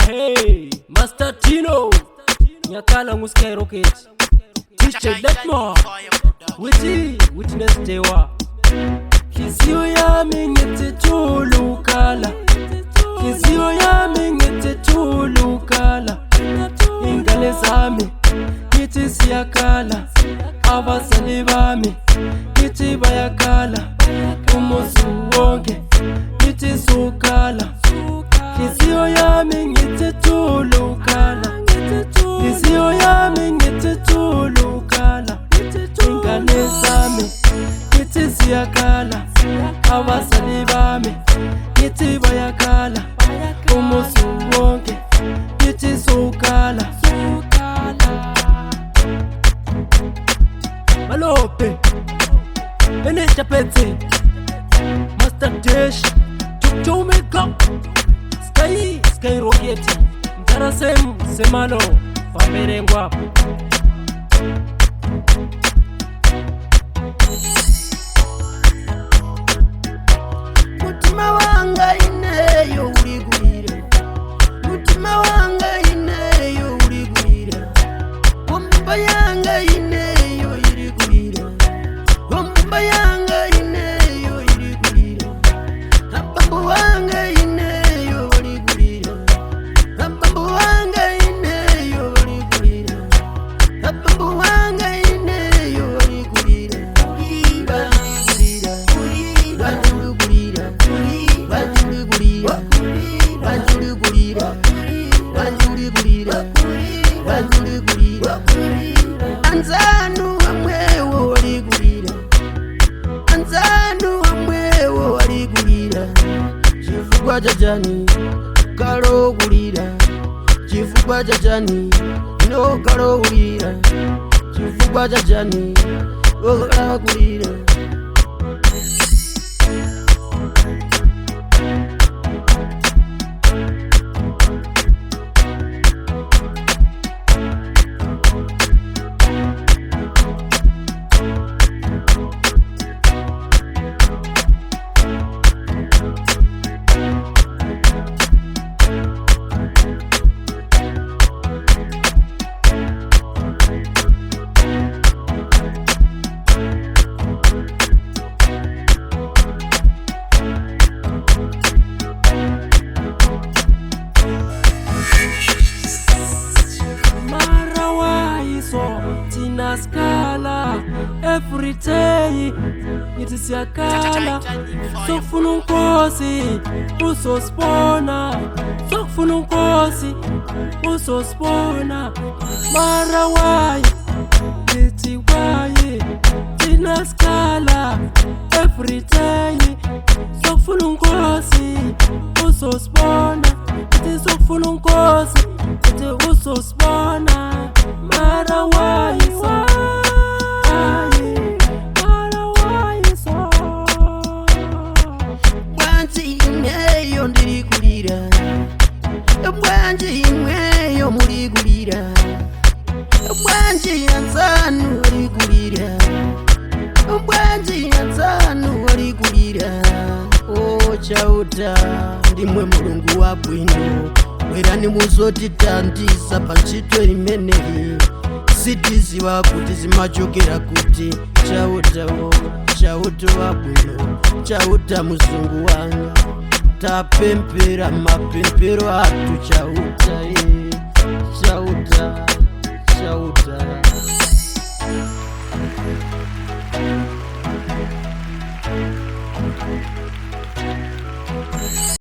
Hey, Master Tino, Nyakala Muskai Rocket, Teacher Letmore, Witness Dewa, Kizio Yami Ngete Tulukala, Kizio Yami Ngete Tulukala, Ingale Zami, Ngete Siakala, Abasali Bami, Ngete Bayakala, Umusu Wonge, Ngete Sukala. Kizio yami ngete tulukala, Kizio yami ngete tulukala, ingane zami ngete siyakala, abasali bami ngete bayakala, umusu wonke ngete sukala. Malope Beneta Pete Master Dish Tumeka Sky Rocket Mtara Semalo Famerengwa Mutima wanga ineyo urigurira, Mutima wanga ineyo urigurira, Wamba yanga ineyo irigurira, Wamba yanga ineyo irigurira, Abambu wanga ineyo urigurira, Abambu wanga ineyo urigurira, Abambu wanga ineyo urigurira, Anzanu amwewo waligurira, Anzanu amwewo waligurira, Chifugwa jajani kalogurira, Chifugwa jajani no kalogurira, Chifugwa jajani kalogurira. Skala every day Nitisiakala Sokufuna unkosi usospona, Sokufuna unkosi usospona, mara wayi Niti wayi Tina skala every day Sokufuna unkosi usospona, Niti sokufuna unkosi Niti usospona, mara wayi ndirigurira, Bwanje imweyo murigurira, Bwanje Anzanu urigurira, Bwanje Anzanu urigurira. O chauta ndimwe mulungu wa bwino, werani muzotitandisa pantchito imeneyi, sitiziwa kuti zimachokera kuti. Chauta wa bwino, Chauta muzungu wanga, tapempera mapempero atu Chauta.